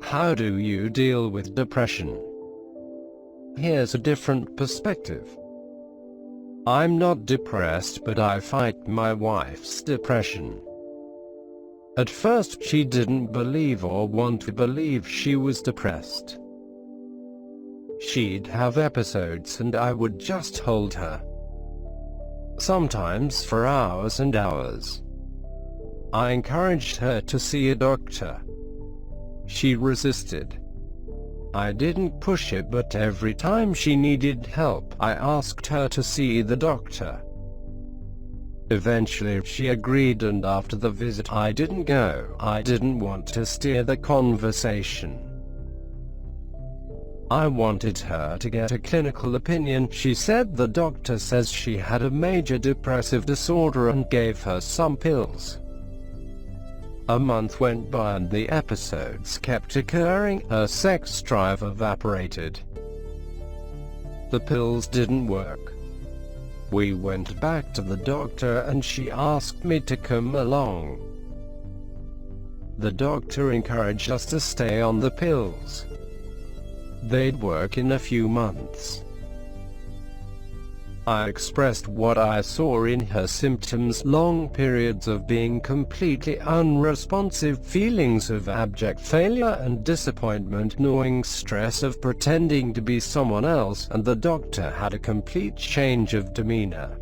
How do you deal with depression? Here's a different perspective. I'm not depressed, but I fight my wife's depression. At first she didn't believe or want to believe she was depressed. She'd have episodes and I would just hold her. Sometimes for hours and hours. I encouraged her to see a doctor. She resisted. I didn't push it, but every time she needed help, I asked her to see the doctor. Eventually she agreed, and after the visit I didn't go. I didn't want to steer the conversation. I wanted her to get a clinical opinion. She said the doctor says she had a major depressive disorder and gave her some pills. A month went by and the episodes kept occurring. Her sex drive evaporated. The pills didn't work. We went back to the doctor and she asked me to come along. The doctor encouraged us to stay on the pills. They'd work in a few months. I expressed what I saw in her symptoms: long periods of being completely unresponsive, feelings of abject failure and disappointment, gnawing stress of pretending to be someone else, and the doctor had a complete change of demeanor.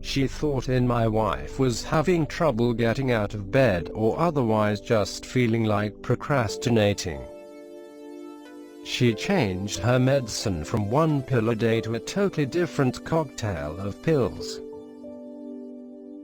She thought my wife was having trouble getting out of bed or otherwise just feeling like procrastinating. She changed her medicine from one pill a day to a totally different cocktail of pills.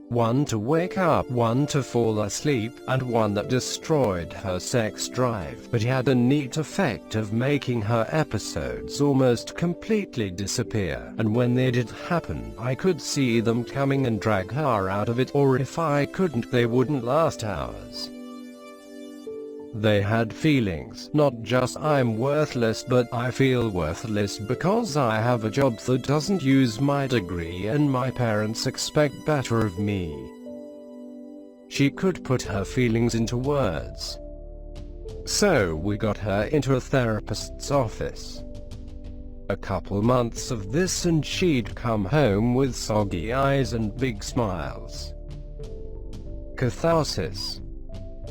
One to wake up, one to fall asleep, and one that destroyed her sex drive, but had a neat effect of making her episodes almost completely disappear, and when they did happen, I could see them coming and drag her out of it, or if I couldn't, they wouldn't last hours. They had feelings, not just I'm worthless, but I feel worthless because I have a job that doesn't use my degree and my parents expect better of me. She could put her feelings into words. So we got her into a therapist's office. A couple months of this and she'd come home with soggy eyes and big smiles. Catharsis.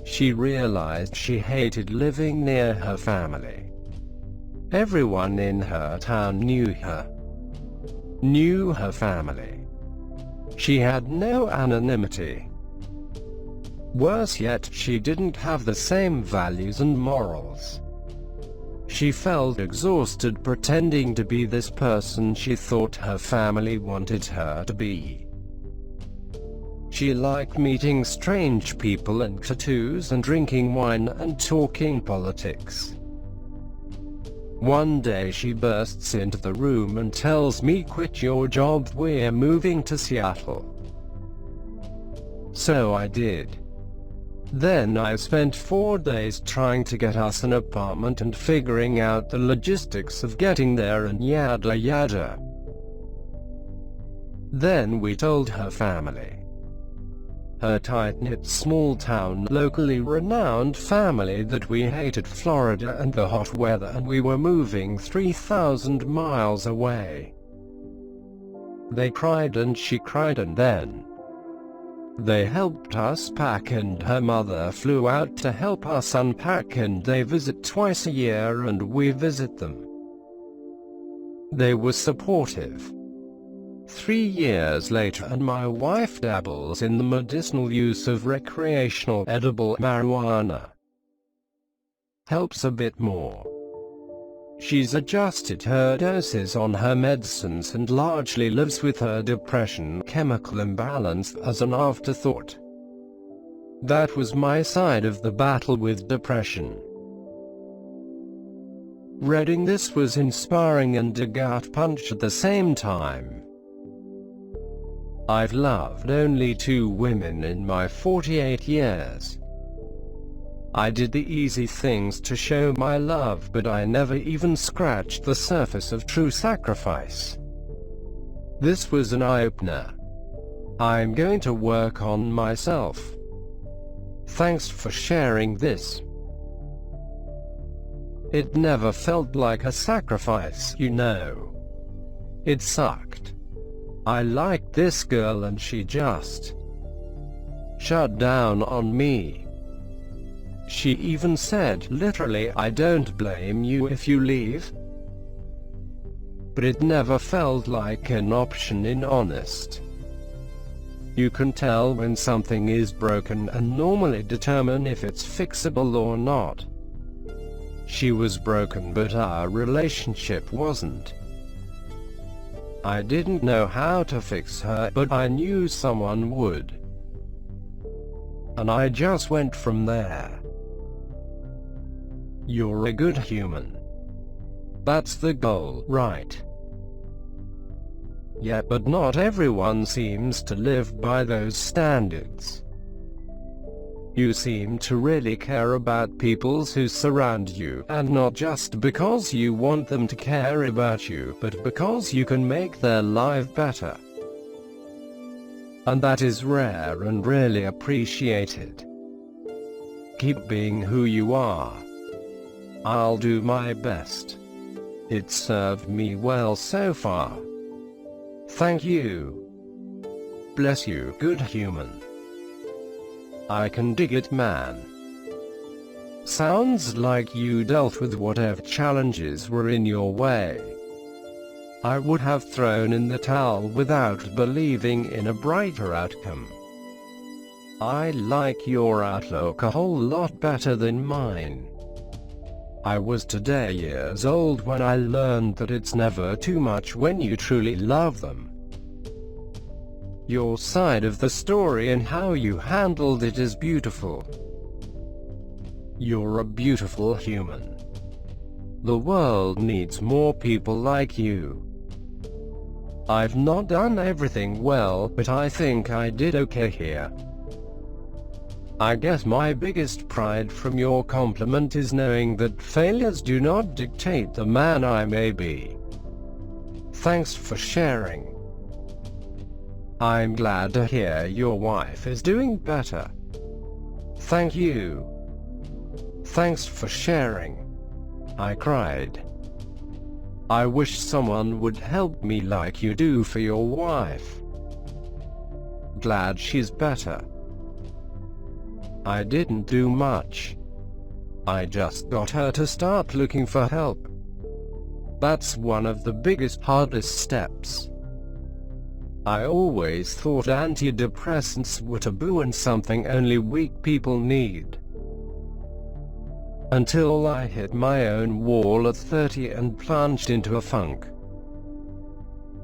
She realized she hated living near her family. Everyone in her town knew her family. She had no anonymity. Worse yet, she didn't have the same values and morals. She felt exhausted pretending to be this person she thought her family wanted her to be. She liked meeting strange people and tattoos and drinking wine and talking politics. One day she bursts into the room and tells me, "Quit your job, we're moving to Seattle." So I did. Then I spent 4 days trying to get us an apartment and figuring out the logistics of getting there and yada yada. Then we told her family. Her tight-knit, small-town, locally renowned family, that we hated Florida and the hot weather and we were moving 3,000 miles away. They cried and she cried, and then they helped us pack, and her mother flew out to help us unpack, and they visit twice a year and we visit them. They were supportive. 3 years later and my wife dabbles in the medicinal use of recreational edible marijuana. Helps a bit more. She's adjusted her doses on her medicines and largely lives with her depression chemical imbalance as an afterthought. That was my side of the battle with depression. Reading this was inspiring and a gut punch at the same time. I've loved only 2 women in my 48 years. I did the easy things to show my love, but I never even scratched the surface of true sacrifice. This was an eye-opener. I'm going to work on myself. Thanks for sharing this. It never felt like a sacrifice, you know. It sucked. I liked this girl and she just shut down on me. She even said, literally, "I don't blame you if you leave." But it never felt like an option, in honest. You can tell when something is broken and normally determine if it's fixable or not. She was broken, but our relationship wasn't. I didn't know how to fix her, but I knew someone would. And I just went from there. You're a good human. That's the goal, right? Yeah, but not everyone seems to live by those standards. You seem to really care about people who surround you, and not just because you want them to care about you, but because you can make their life better. And that is rare and really appreciated. Keep being who you are. I'll do my best. It's served me well so far. Thank you. Bless you, good human. I can dig it, man. Sounds like you dealt with whatever challenges were in your way. I would have thrown in the towel without believing in a brighter outcome. I like your outlook a whole lot better than mine. I was today years old when I learned that it's never too much when you truly love them. Your side of the story and how you handled it is beautiful. You're a beautiful human. The world needs more people like you. I've not done everything well, but I think I did okay here. I guess my biggest pride from your compliment is knowing that failures do not dictate the man I may be. Thanks for sharing. I'm glad to hear your wife is doing better. Thank you. Thanks for sharing. I cried. I wish someone would help me like you do for your wife. Glad she's better. I didn't do much. I just got her to start looking for help. That's one of the biggest, hardest steps. I always thought antidepressants were taboo and something only weak people need. Until I hit my own wall at 30 and plunged into a funk.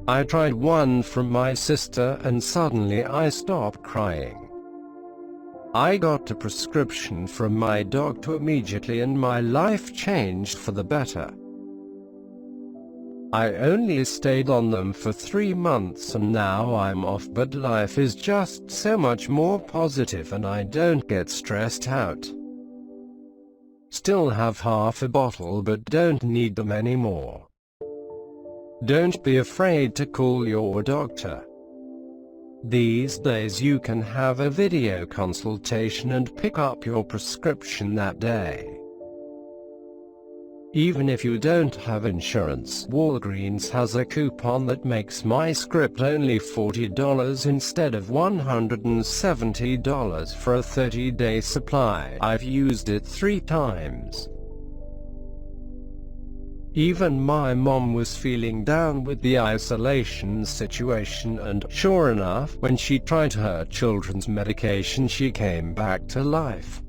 I tried one from my sister and suddenly I stopped crying. I got a prescription from my doctor immediately and my life changed for the better. I only stayed on them for 3 months and now I'm off, but life is just so much more positive and I don't get stressed out. Still have half a bottle but don't need them anymore. Don't be afraid to call your doctor. These days you can have a video consultation and pick up your prescription that day. Even if you don't have insurance, Walgreens has a coupon that makes my script only $40 instead of $170 for a 30-day supply. I've used it 3 times. Even my mom was feeling down with the isolation situation and, sure enough, when she tried her children's medication she came back to life.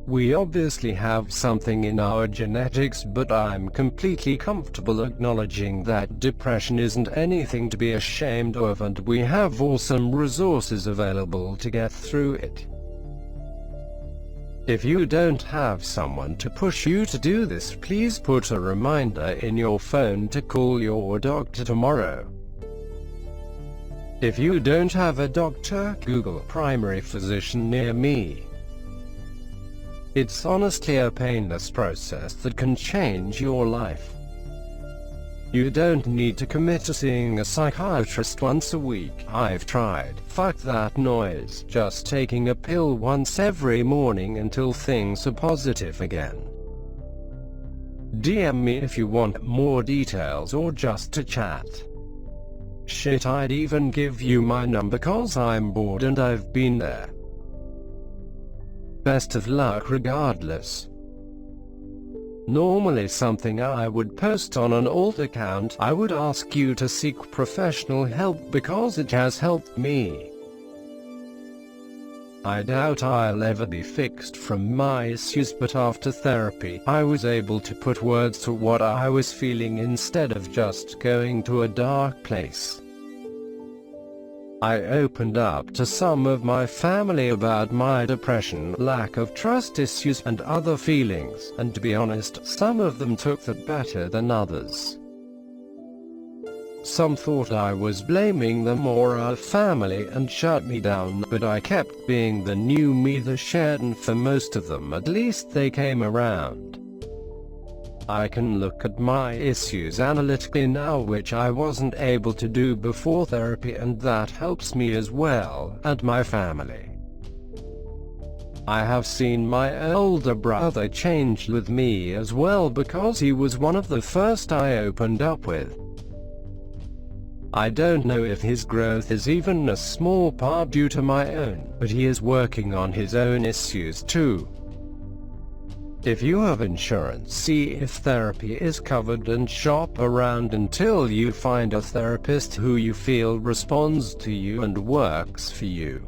We obviously have something in our genetics, but I'm completely comfortable acknowledging that depression isn't anything to be ashamed of and we have awesome resources available to get through it. If you don't have someone to push you to do this, please put a reminder in your phone to call your doctor tomorrow. If you don't have a doctor, Google primary physician near me. It's honestly a painless process that can change your life. You don't need to commit to seeing a psychiatrist once a week. I've tried. Fuck that noise. Just taking a pill once every morning until things are positive again. DM me if you want more details or just to chat. Shit, I'd even give you my number cause I'm bored and I've been there. Best of luck regardless. Normally something I would post on an alt account, I would ask you to seek professional help because it has helped me. I doubt I'll ever be fixed from my issues, but after therapy, I was able to put words to what I was feeling instead of just going to a dark place. I opened up to some of my family about my depression, lack of trust issues, and other feelings, and to be honest, some of them took that better than others. Some thought I was blaming them or our family and shut me down, but I kept being the new me they shared, and for most of them at least they came around. I can look at my issues analytically now, which I wasn't able to do before therapy, and that helps me as well, and my family. I have seen my older brother change with me as well because he was one of the first I opened up with. I don't know if his growth is even a small part due to my own, but he is working on his own issues too. If you have insurance, see if therapy is covered and shop around until you find a therapist who you feel responds to you and works for you.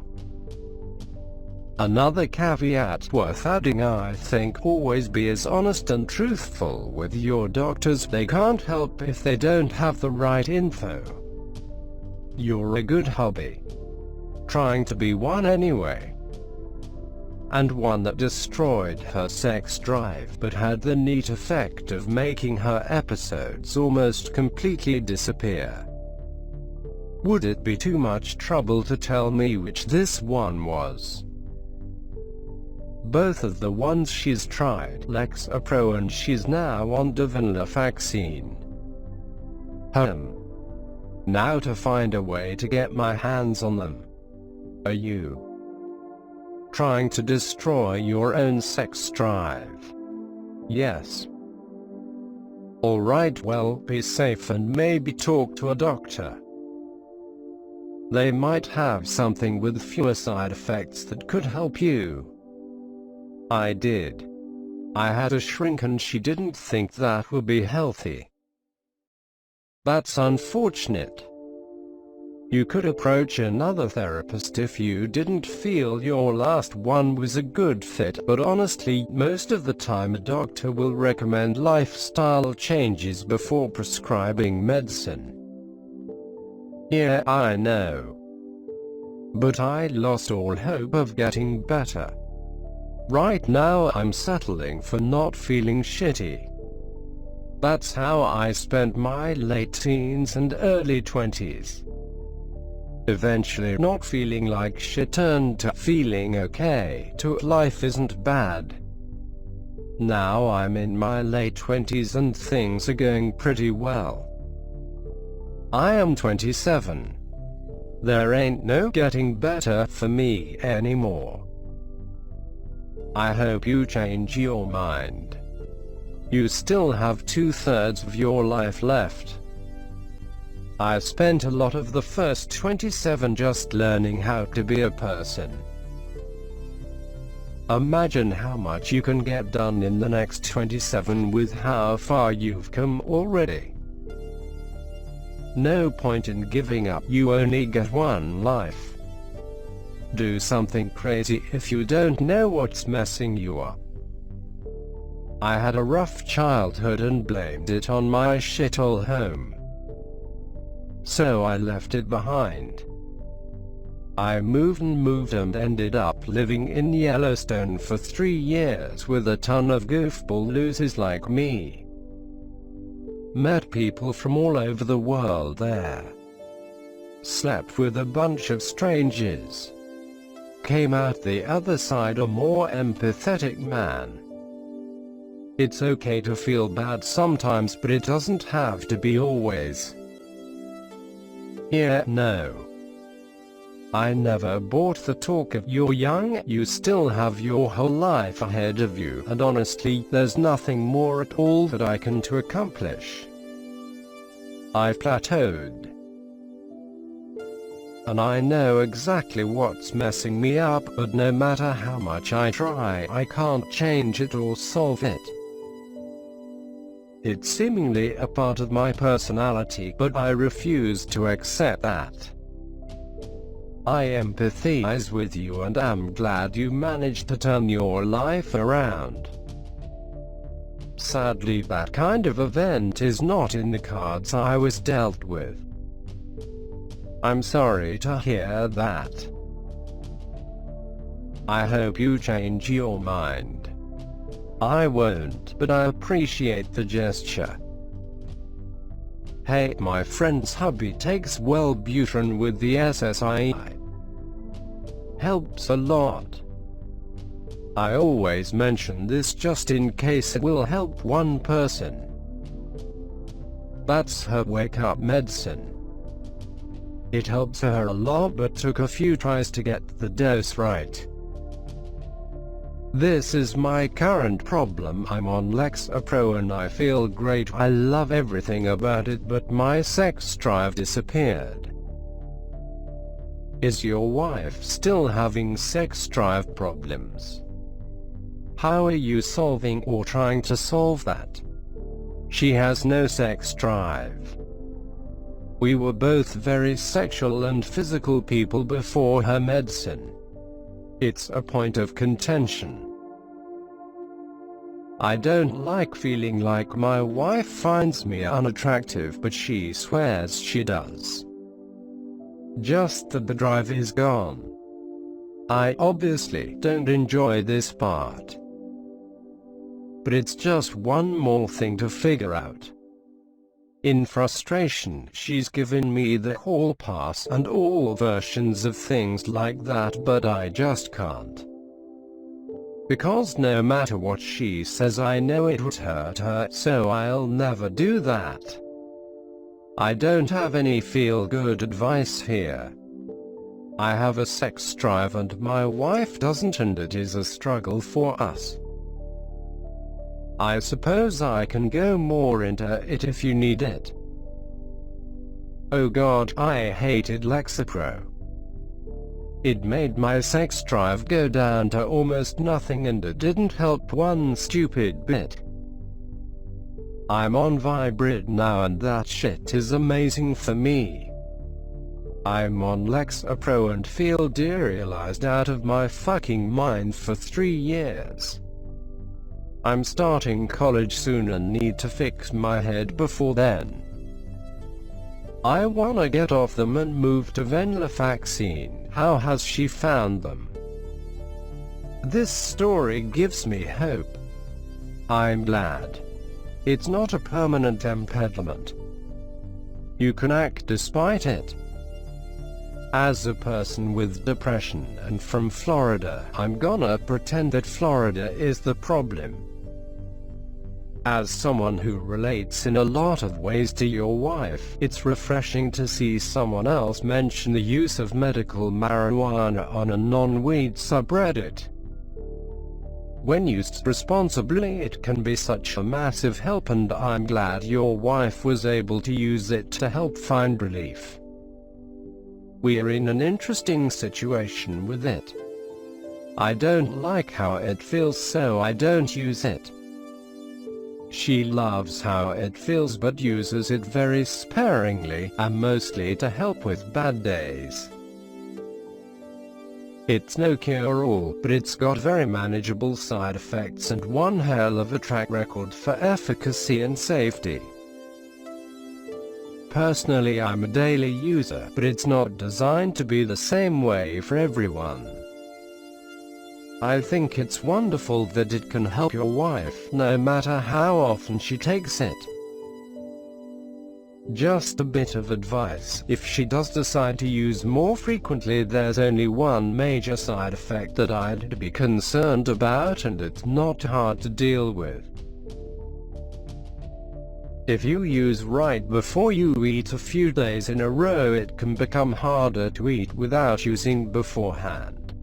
Another caveat worth adding, I think, always be as honest and truthful with your doctors. They can't help if they don't have the right info. You're a good hobby. Trying to be one anyway. And one that destroyed her sex drive but had the neat effect of making her episodes almost completely disappear. Would it be too much trouble to tell me which this one was? Both of the ones she's tried, Lexapro, and she's now on venlafaxine. Now to find a way to get my hands on them. Are you trying to destroy your own sex drive? Yes. Alright, well, be safe and maybe talk to a doctor. They might have something with fewer side effects that could help you. I did. I had a shrink and she didn't think that would be healthy. That's unfortunate. You could approach another therapist if you didn't feel your last one was a good fit, but honestly, most of the time a doctor will recommend lifestyle changes before prescribing medicine. Yeah, I know. But I lost all hope of getting better. Right now I'm settling for not feeling shitty. That's how I spent my late teens and early 20s. Eventually not feeling like shit turned to feeling okay, to life isn't bad. Now I'm in my late 20s and things are going pretty well. I am 27. There ain't no getting better for me anymore. I hope you change your mind. You still have 2/3 of your life left. I spent a lot of the first 27 just learning how to be a person. Imagine how much you can get done in the next 27 with how far you've come already. No point in giving up, you only get one life. Do something crazy if you don't know what's messing you up. I had a rough childhood and blamed it on my shithole home. So I left it behind. I moved and ended up living in Yellowstone for 3 years with a ton of goofball losers like me. Met people from all over the world there. Slept with a bunch of strangers. Came out the other side a more empathetic man. It's okay to feel bad sometimes, but it doesn't have to be always. Yeah, no. I never bought the talk of "you're young, you still have your whole life ahead of you, and honestly, there's nothing more at all that I can to accomplish. I've plateaued. And I know exactly what's messing me up, but no matter how much I try, I can't change it or solve it. It's seemingly a part of my personality, but I refuse to accept that. I empathize with you and am glad you managed to turn your life around. Sadly, that kind of event is not in the cards I was dealt with. I'm sorry to hear that. I hope you change your mind. I won't, but I appreciate the gesture. Hey, my friend's hubby takes Wellbutrin with the SSRI. Helps a lot. I always mention this just in case it will help one person. That's her wake-up medicine. It helps her a lot, but took a few tries to get the dose right. This is my current problem. I'm on Lexapro and I feel great. I love everything about it, but my sex drive disappeared. Is your wife still having sex drive problems? How are you solving or trying to solve that? She has no sex drive. We were both very sexual and physical people before her medicine. It's a point of contention. I don't like feeling like my wife finds me unattractive, but she swears she does. Just that the drive is gone. I obviously don't enjoy this part. But it's just one more thing to figure out. In frustration, she's given me the hall pass and all versions of things like that, but I just can't. Because no matter what she says, I know it would hurt her, so I'll never do that. I don't have any feel-good advice here. I have a sex drive and my wife doesn't, and it is a struggle for us. I suppose I can go more into it if you need it. Oh God, I hated Lexapro. It made my sex drive go down to almost nothing, and it didn't help one stupid bit. I'm on Vibrate now and that shit is amazing for me. I'm on Lexapro and feel derealized out of my fucking mind for 3 years. I'm starting college soon and need to fix my head before then. I wanna get off them and move to venlafaxine. How has she found them? This story gives me hope. I'm glad. It's not a permanent impediment. You can act despite it. As a person with depression and from Florida, I'm gonna pretend that Florida is the problem. As someone who relates in a lot of ways to your wife, it's refreshing to see someone else mention the use of medical marijuana on a non-weed subreddit. When used responsibly, it can be such a massive help, and I'm glad your wife was able to use it to help find relief. We're in an interesting situation with it. I don't like how it feels, so I don't use it. She loves how it feels but uses it very sparingly, and mostly to help with bad days. It's no cure-all, but it's got very manageable side effects and one hell of a track record for efficacy and safety. Personally, I'm a daily user, but it's not designed to be the same way for everyone. I think it's wonderful that it can help your wife, no matter how often she takes it. Just a bit of advice: if she does decide to use more frequently, there's only one major side effect that I'd be concerned about, and it's not hard to deal with. If you use right before you eat a few days in a row, it can become harder to eat without using beforehand.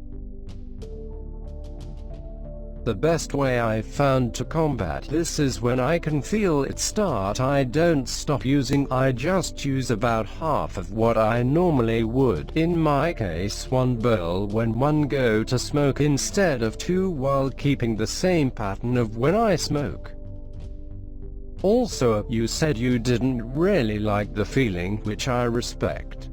The best way I've found to combat this is when I can feel it start, I don't stop using, I just use about half of what I normally would, in my case 1 bowl when 1 go to smoke instead of 2, while keeping the same pattern of when I smoke. Also, you said you didn't really like the feeling, which I respect.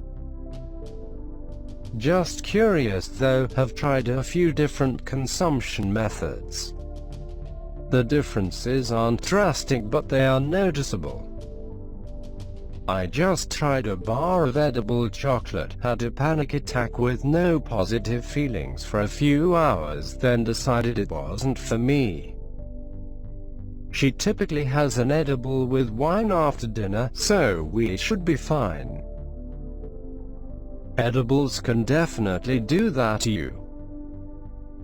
Just curious though, have tried a few different consumption methods. The differences aren't drastic, but they are noticeable. I just tried a bar of edible chocolate, had a panic attack with no positive feelings for a few hours, then decided it wasn't for me. She typically has an edible with wine after dinner, so we should be fine. Edibles can definitely do that to you.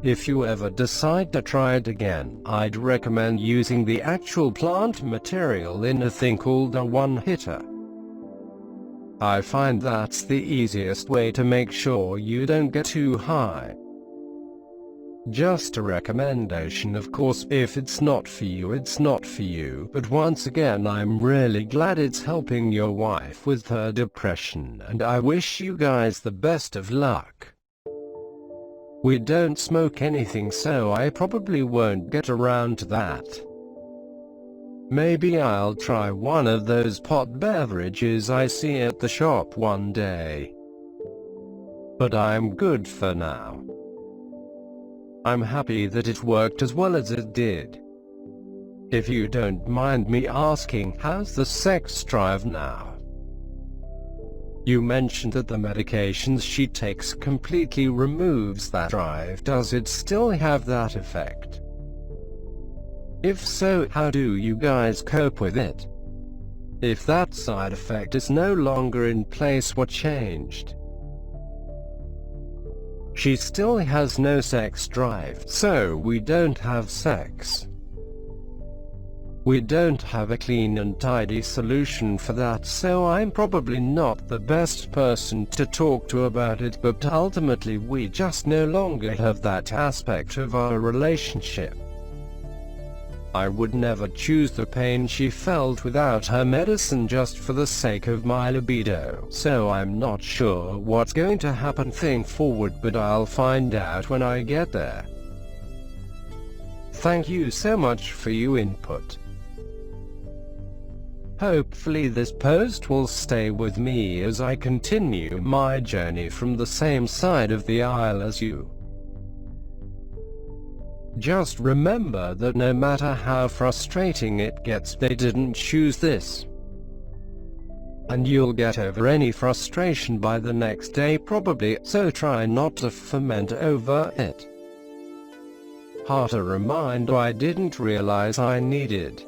If you ever decide to try it again, I'd recommend using the actual plant material in a thing called a one-hitter. I find that's the easiest way to make sure you don't get too high. Just a recommendation, of course. If it's not for you, it's not for you, but once again, I'm really glad it's helping your wife with her depression, and I wish you guys the best of luck. We don't smoke anything, so I probably won't get around to that. Maybe I'll try one of those pot beverages I see at the shop one day. But I'm good for now. I'm happy that it worked as well as it did. If you don't mind me asking, how's the sex drive now? You mentioned that the medications she takes completely removes that drive. Does it still have that effect? If so, how do you guys cope with it? If that side effect is no longer in place, what changed? She still has no sex drive, so we don't have sex. We don't have a clean and tidy solution for that, so I'm probably not the best person to talk to about it, but ultimately we just no longer have that aspect of our relationship. I would never choose the pain she felt without her medicine just for the sake of my libido, so I'm not sure what's going to happen going forward, but I'll find out when I get there. Thank you so much for your input. Hopefully this post will stay with me as I continue my journey from the same side of the aisle as you. Just remember that no matter how frustrating it gets, they didn't choose this. And you'll get over any frustration by the next day probably, so try not to ferment over it. Heart a reminder I didn't realize I needed.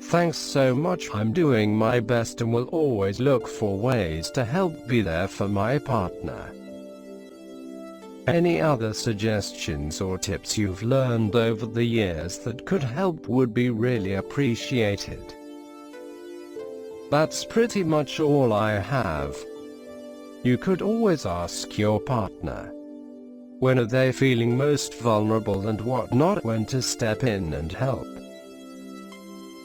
Thanks so much. I'm doing my best and will always look for ways to help be there for my partner. Any other suggestions or tips you've learned over the years that could help would be really appreciated. That's pretty much all I have. You could always ask your partner, when are they feeling most vulnerable and what not, when to step in and help.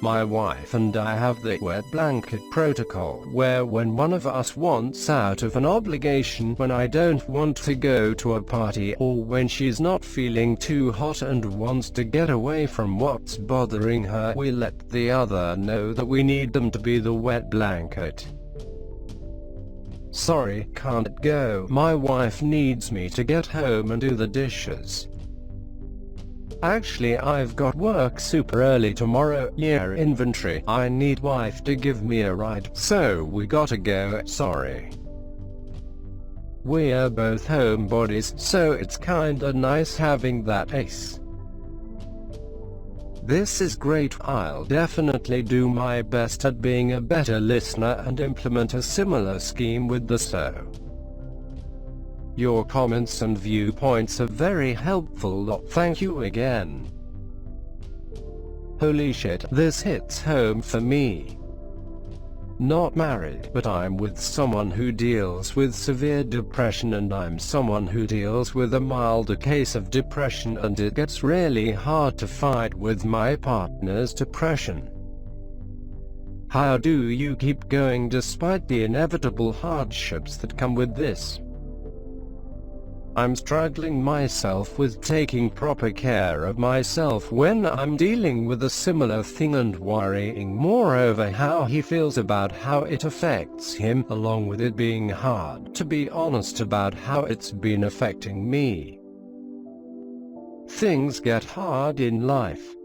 My wife and I have the wet blanket protocol, where when one of us wants out of an obligation, when I don't want to go to a party, or when she's not feeling too hot and wants to get away from what's bothering her, we let the other know that we need them to be the wet blanket. Sorry, can't go. My wife needs me to get home and do the dishes. Actually, I've got work super early tomorrow. Yeah, inventory. I need wife to give me a ride, so we gotta go. Sorry. We're both homebodies, so it's kinda nice having that ace. This is great. I'll definitely do my best at being a better listener and implement a similar scheme with the show. Your comments and viewpoints are very helpful. Thank you again. Holy shit, this hits home for me. Not married, but I'm with someone who deals with severe depression, and I'm someone who deals with a milder case of depression, and it gets really hard to fight with my partner's depression. How do you keep going despite the inevitable hardships that come with this? I'm struggling myself with taking proper care of myself when I'm dealing with a similar thing, and worrying more over how he feels about how it affects him, along with it being hard to be honest about how it's been affecting me. Things get hard in life.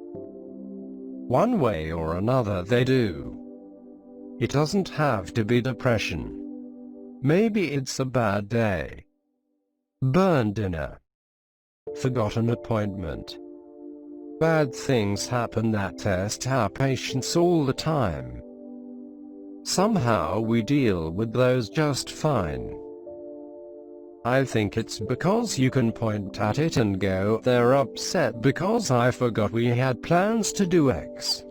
One way or another they do. It doesn't have to be depression. Maybe it's a bad day. Burned dinner. Forgotten appointment. Bad things happen that test our patience all the time. Somehow we deal with those just fine. I think it's because you can point at it and go, they're upset because I forgot we had plans to do X.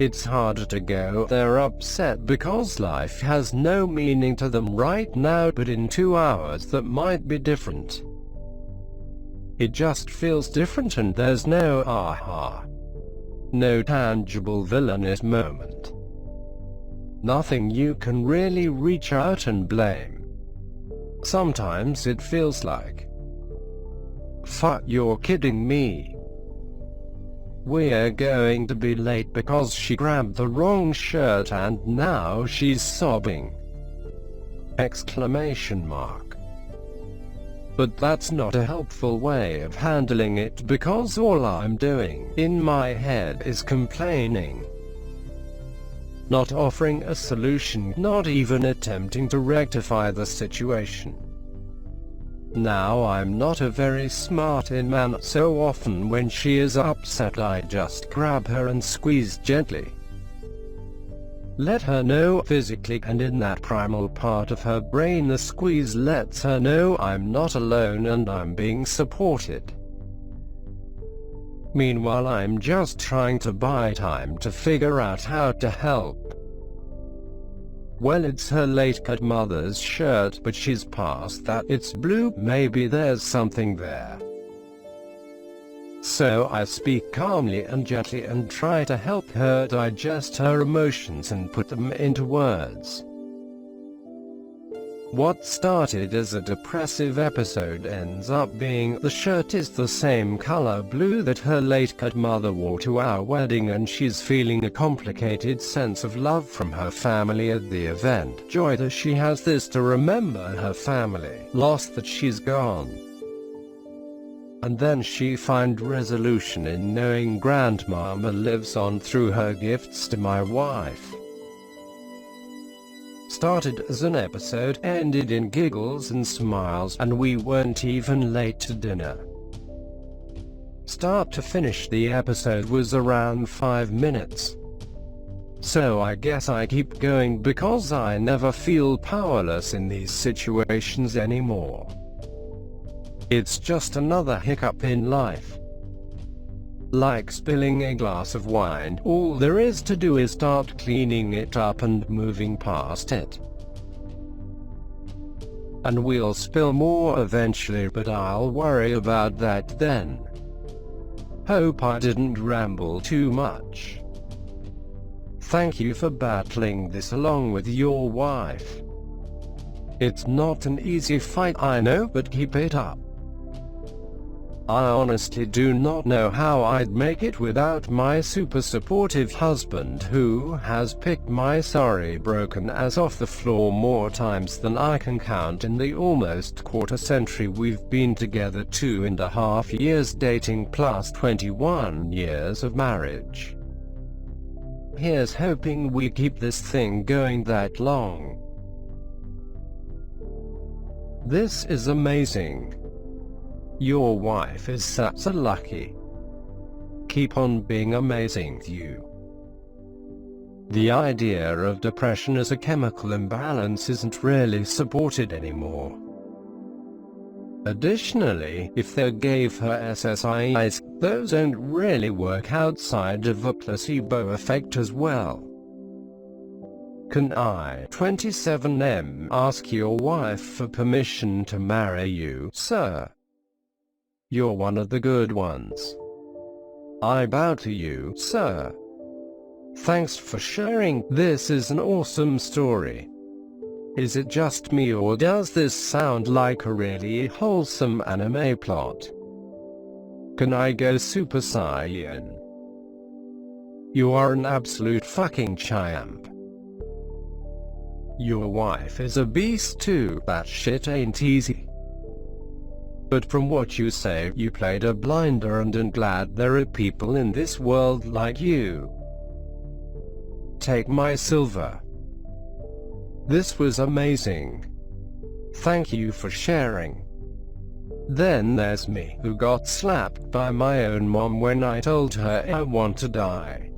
It's harder to go, they're upset because life has no meaning to them right now, but in 2 hours that might be different. It just feels different, and there's no aha. No tangible villainous moment. Nothing you can really reach out and blame. Sometimes it feels like, fuck, you're kidding me. We're going to be late because she grabbed the wrong shirt and now she's sobbing! Exclamation mark. But that's not a helpful way of handling it, because all I'm doing in my head is complaining. Not offering a solution, not even attempting to rectify the situation. Now I'm not a very smart man, so often when she is upset I just grab her and squeeze gently. Let her know physically, and in that primal part of her brain the squeeze lets her know I'm not alone and I'm being supported. Meanwhile I'm just trying to buy time to figure out how to help. Well, it's her late-cut mother's shirt, but she's past that, it's blue, maybe there's something there. So I speak calmly and gently and try to help her digest her emotions and put them into words. What started as a depressive episode ends up being, the shirt is the same color blue that her late-cut mother wore to our wedding, and she's feeling a complicated sense of love from her family at the event. Joy that she has this to remember her family, loss that she's gone. And then she find resolution in knowing Grandmama lives on through her gifts to my wife. Started as an episode, ended in giggles and smiles, and we weren't even late to dinner. Start to finish the episode was around 5 minutes. So I guess I keep going because I never feel powerless in these situations anymore. It's just another hiccup in life. Like spilling a glass of wine, all there is to do is start cleaning it up and moving past it. And we'll spill more eventually, but I'll worry about that then. Hope I didn't ramble too much. Thank you for battling this along with your wife. It's not an easy fight, I know, but keep it up. I honestly do not know how I'd make it without my super supportive husband, who has picked my sorry broken ass off the floor more times than I can count in the almost quarter century we've been together, 2.5 years dating plus 21 years of marriage. Here's hoping we keep this thing going that long. This is amazing. Your wife is such a lucky. Keep on being amazing, you. The idea of depression as a chemical imbalance isn't really supported anymore. Additionally, if they gave her SSIs, those don't really work outside of a placebo effect as well. Can I, 27M, ask your wife for permission to marry you, sir? You're one of the good ones. I bow to you, sir. Thanks for sharing. This is an awesome story. Is it just me, or does this sound like a really wholesome anime plot? Can I go Super Saiyan? You are an absolute fucking champ. Your wife is a beast too. That shit ain't easy. But from what you say, you played a blinder, and I'm glad there are people in this world like you. Take my silver. This was amazing. Thank you for sharing. Then there's me, who got slapped by my own mom when I told her I want to die.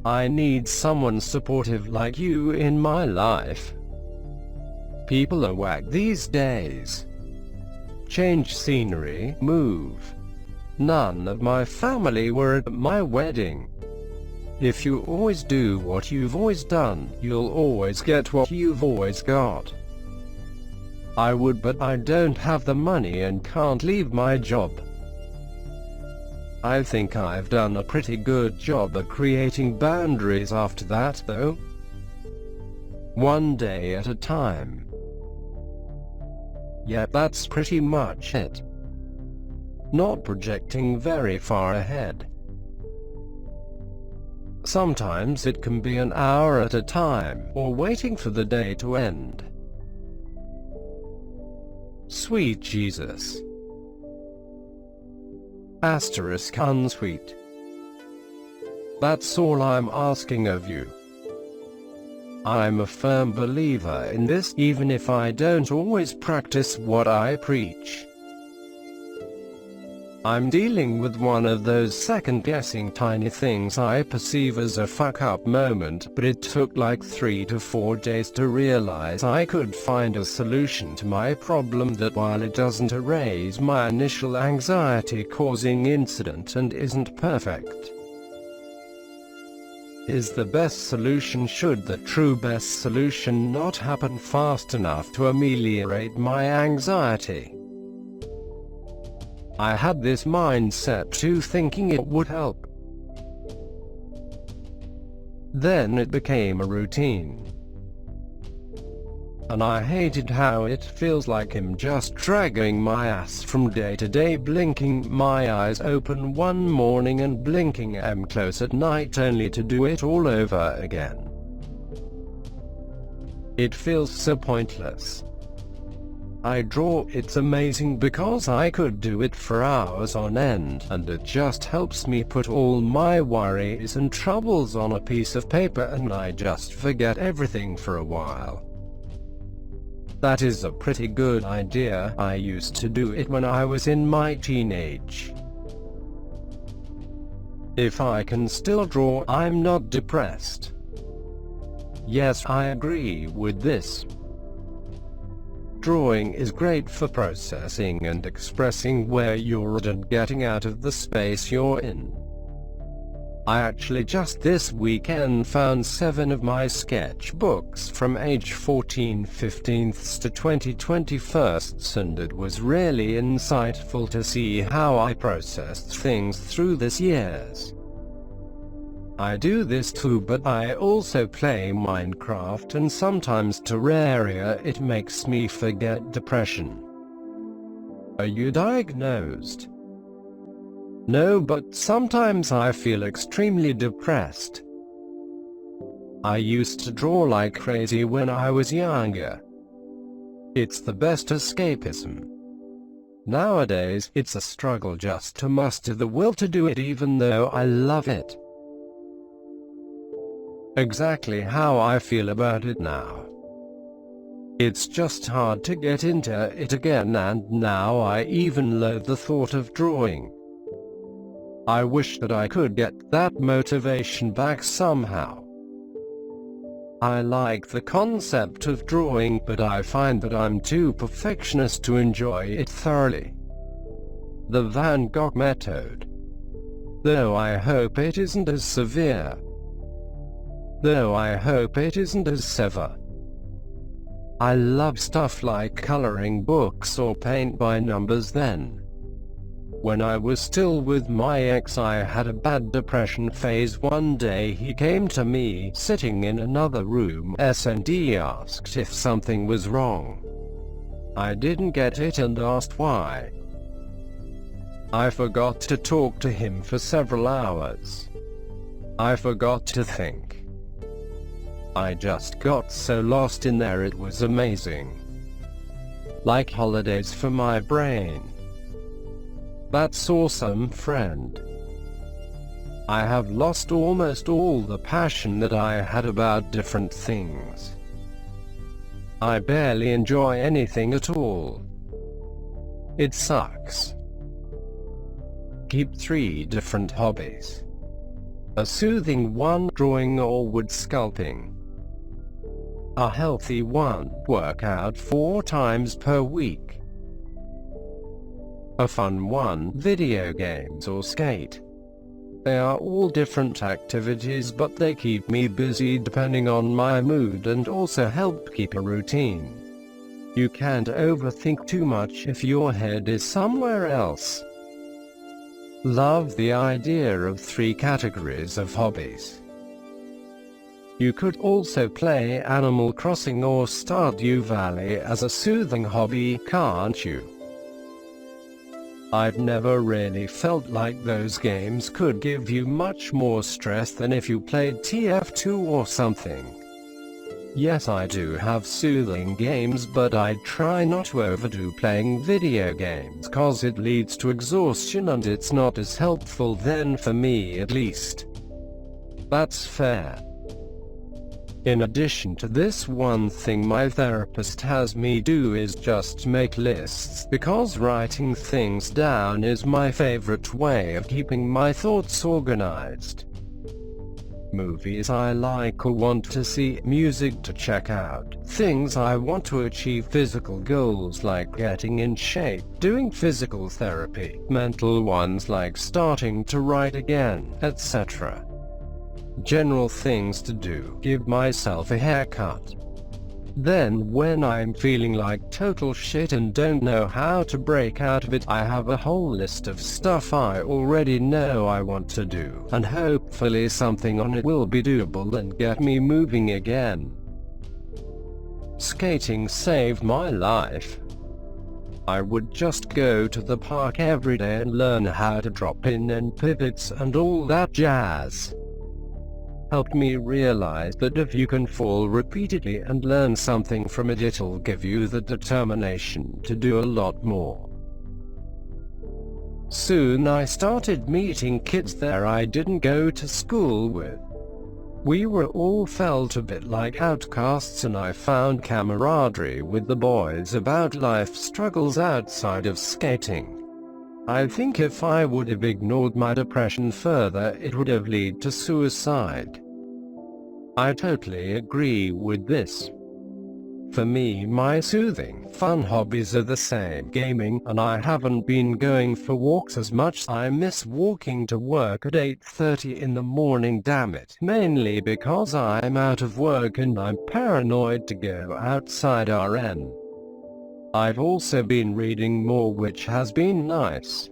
I need someone supportive like you in my life. People are whack these days. Change scenery, move. None of my family were at my wedding. If you always do what you've always done, you'll always get what you've always got. I would, but I don't have the money and can't leave my job. I think I've done a pretty good job at creating boundaries after that, though. One day at a time. Yeah, that's pretty much it. Not projecting very far ahead. Sometimes it can be an hour at a time, or waiting for the day to end. Sweet Jesus. Asterisk unsweet. That's all I'm asking of you. I'm a firm believer in this, even if I don't always practice what I preach. I'm dealing with one of those second-guessing tiny things I perceive as a fuck-up moment, but it took like 3 to 4 days to realize I could find a solution to my problem that, while it doesn't erase my initial anxiety-causing incident and isn't perfect, is the best solution should the true best solution not happen fast enough to ameliorate my anxiety. I had this mindset too, thinking it would help. Then it became a routine. And I hated how it feels like I'm just dragging my ass from day to day, blinking my eyes open one morning and blinking them close at night, only to do it all over again. It feels so pointless. I draw, it's amazing because I could do it for hours on end, and it just helps me put all my worries and troubles on a piece of paper and I just forget everything for a while. That is a pretty good idea. I used to do it when I was in my teenage. If I can still draw, I'm not depressed. Yes, I agree with this. Drawing is great for processing and expressing where you're at and getting out of the space you're in. I actually just this weekend found 7 of my sketchbooks from age 14 15ths to 20 21sts, and it was really insightful to see how I processed things through this years. I do this too, but I also play Minecraft and sometimes Terraria. It makes me forget depression. Are you diagnosed? No, but sometimes I feel extremely depressed. I used to draw like crazy when I was younger. It's the best escapism. Nowadays, it's a struggle just to muster the will to do it, even though I love it. Exactly how I feel about it now. It's just hard to get into it again, and now I even loathe the thought of drawing. I wish that I could get that motivation back somehow. I like the concept of drawing, but I find that I'm too perfectionist to enjoy it thoroughly. The Van Gogh method. Though I hope it isn't as severe. Though I hope it isn't as severe. I love stuff like coloring books or paint by numbers then. When I was still with my ex, I had a bad depression phase. One day he came to me, sitting in another room, and asked if something was wrong. I didn't get it and asked why. I forgot to talk to him for several hours. I forgot to think. I just got so lost in there, it was amazing. Like holidays for my brain. That's awesome, friend. I have lost almost all the passion that I had about different things. I barely enjoy anything at all. It sucks. Keep 3 different hobbies. A soothing one, drawing or wood sculpting. A healthy one, work out 4 times per week. A fun one, video games or skate. They are all different activities, but they keep me busy depending on my mood and also help keep a routine. You can't overthink too much if your head is somewhere else. Love the idea of 3 categories of hobbies. You could also play Animal Crossing or Stardew Valley as a soothing hobby, can't you? I've never really felt like those games could give you much more stress than if you played TF2 or something. Yes, I do have soothing games, but I try not to overdo playing video games cause it leads to exhaustion and it's not as helpful then, for me at least. That's fair. In addition to this, one thing my therapist has me do is just make lists, because writing things down is my favorite way of keeping my thoughts organized. Movies I like or want to see, music to check out, things I want to achieve, physical goals like getting in shape, doing physical therapy, mental ones like starting to write again, etc. General things to do, give myself a haircut. Then when I'm feeling like total shit and don't know how to break out of it, I have a whole list of stuff I already know I want to do, and hopefully something on it will be doable and get me moving again. Skating saved my life. I would just go to the park every day and learn how to drop in and pivots and all that jazz. Helped me realize that if you can fall repeatedly and learn something from it, it'll give you the determination to do a lot more. Soon I started meeting kids there I didn't go to school with. We were all felt a bit like outcasts, and I found camaraderie with the boys about life struggles outside of skating. I think if I would have ignored my depression further, it would have led to suicide. I totally agree with this. For me, my soothing, fun hobbies are the same: gaming, and I haven't been going for walks as much. I miss walking to work at 8:30 in the morning, damn it. Mainly because I'm out of work and I'm paranoid to go outside RN. I've also been reading more, which has been nice.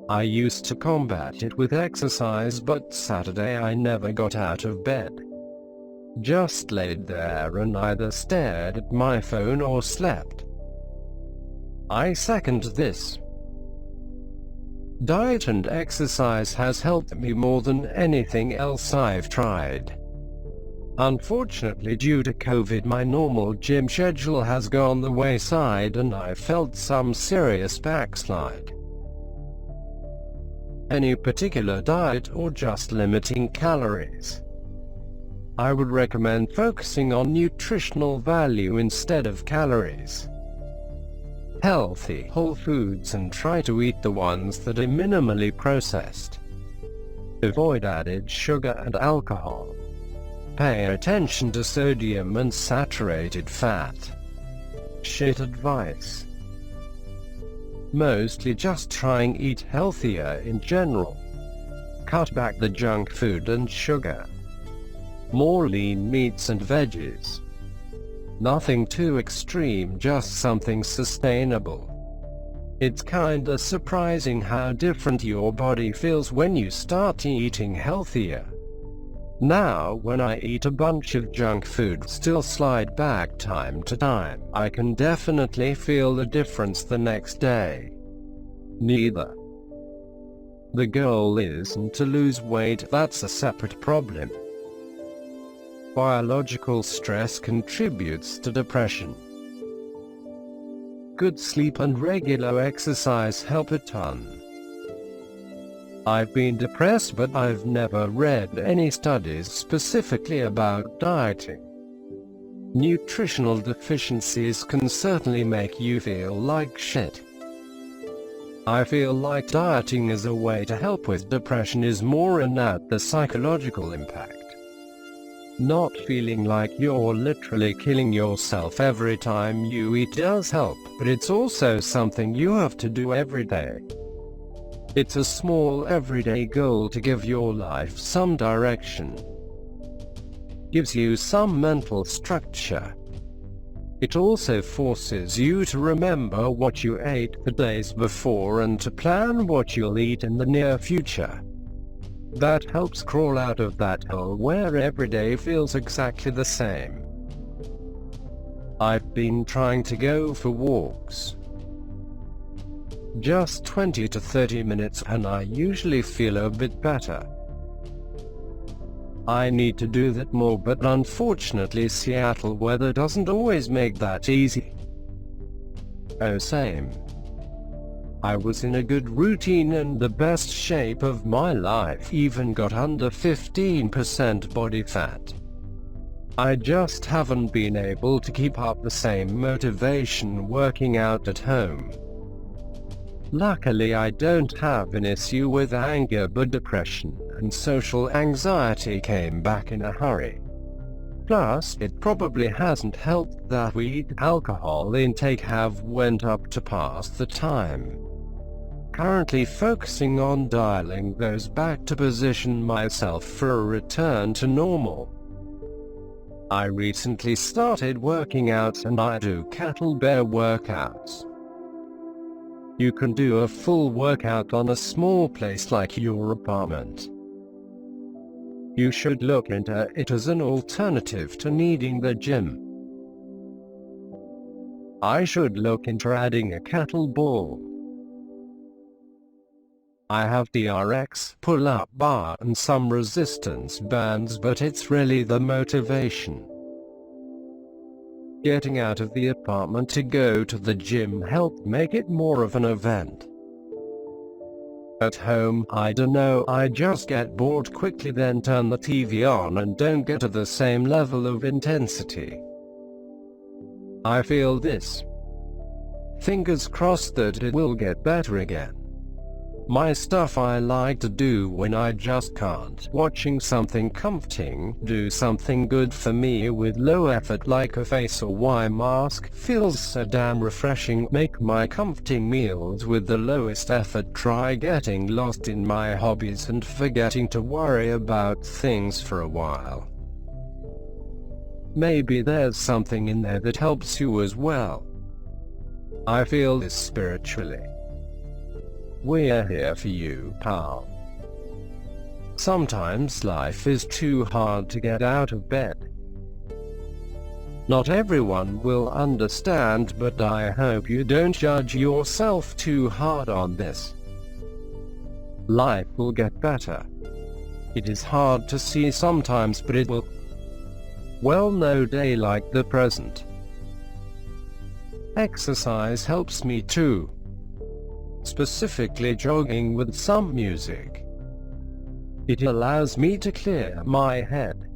I used to combat it with exercise, but Saturday I never got out of bed. Just laid there and either stared at my phone or slept. I second this. Diet and exercise has helped me more than anything else I've tried. Unfortunately, due to COVID, my normal gym schedule has gone the wayside and I felt some serious backslide. Any particular diet or just limiting calories? I would recommend focusing on nutritional value instead of calories. Healthy, whole foods, and try to eat the ones that are minimally processed. Avoid added sugar and alcohol. Pay attention to sodium and saturated fat. Shit advice. Mostly just try and eat healthier in general. Cut back the junk food and sugar. More lean meats and veggies. Nothing too extreme, just something sustainable. It's kinda surprising how different your body feels when you start eating healthier. Now, when I eat a bunch of junk food, still slide back time to time, I can definitely feel the difference the next day. Neither. The goal isn't to lose weight, that's a separate problem. Biological stress contributes to depression. Good sleep and regular exercise help a ton. I've been depressed, but I've never read any studies specifically about dieting. Nutritional deficiencies can certainly make you feel like shit. I feel like dieting as a way to help with depression is more about the psychological impact. Not feeling like you're literally killing yourself every time you eat does help, but it's also something you have to do every day. It's a small everyday goal to give your life some direction. Gives you some mental structure. It also forces you to remember what you ate the days before and to plan what you'll eat in the near future. That helps crawl out of that hole where every day feels exactly the same. I've been trying to go for walks. Just 20 to 30 minutes and I usually feel a bit better. I need to do that more, but unfortunately Seattle weather doesn't always make that easy. Oh, same. I was in a good routine and the best shape of my life, even got under 15% body fat. I just haven't been able to keep up the same motivation working out at home. Luckily I don't have an issue with anger, but depression and social anxiety came back in a hurry. Plus, it probably hasn't helped that weed alcohol intake have went up to pass the time. Currently focusing on dialing those back to position myself for a return to normal. I recently started working out and I do kettlebell workouts. You can do a full workout on a small place like your apartment. You should look into it as an alternative to needing the gym. I should look into adding a kettlebell. I have TRX, pull-up bar and some resistance bands, but it's really the motivation. Getting out of the apartment to go to the gym helped make it more of an event. At home, I dunno, I just get bored quickly, then turn the TV on and don't get to the same level of intensity. I feel this. Fingers crossed that it will get better again. My stuff I like to do when I just can't. Watching something comforting, do something good for me with low effort like a face or Y mask, feels so damn refreshing. Make my comforting meals with the lowest effort. Try getting lost in my hobbies and forgetting to worry about things for a while. Maybe there's something in there that helps you as well. I feel this spiritually. We're here for you, pal. Sometimes life is too hard to get out of bed. Not everyone will understand, but I hope you don't judge yourself too hard on this. Life will get better. It is hard to see sometimes, but it will. Well, no day like the present. Exercise helps me too. Specifically jogging with some music. It allows me to clear my head.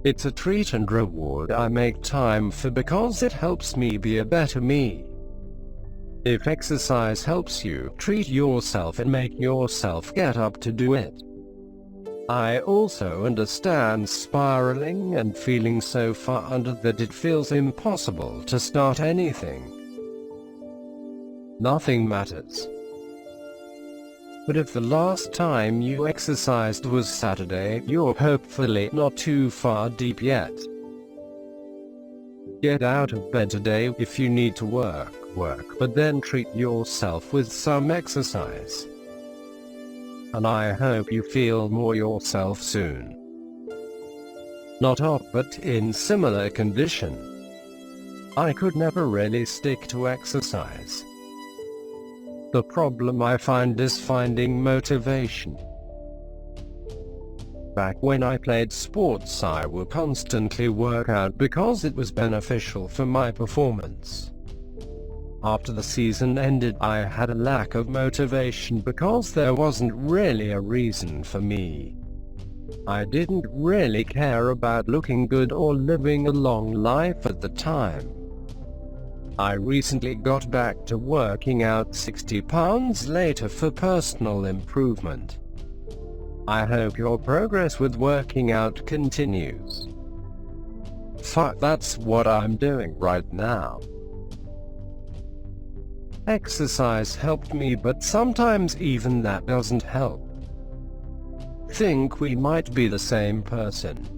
It's a treat and reward I make time for because it helps me be a better me. If exercise helps you, treat yourself and make yourself get up to do it. I also understand spiraling and feeling so far under that it feels impossible to start anything. Nothing matters. But if the last time you exercised was Saturday, you're hopefully not too far deep yet. Get out of bed today. If you need to work, but then treat yourself with some exercise. And I hope you feel more yourself soon. Not off, but in similar condition. I could never really stick to exercise. The problem I find is finding motivation. Back when I played sports, I would constantly work out because it was beneficial for my performance. After the season ended, I had a lack of motivation because there wasn't really a reason for me. I didn't really care about looking good or living a long life at the time. I recently got back to working out 60 pounds later for personal improvement. I hope your progress with working out continues. Fuck, that's what I'm doing right now. Exercise helped me, but sometimes even that doesn't help. Think we might be the same person.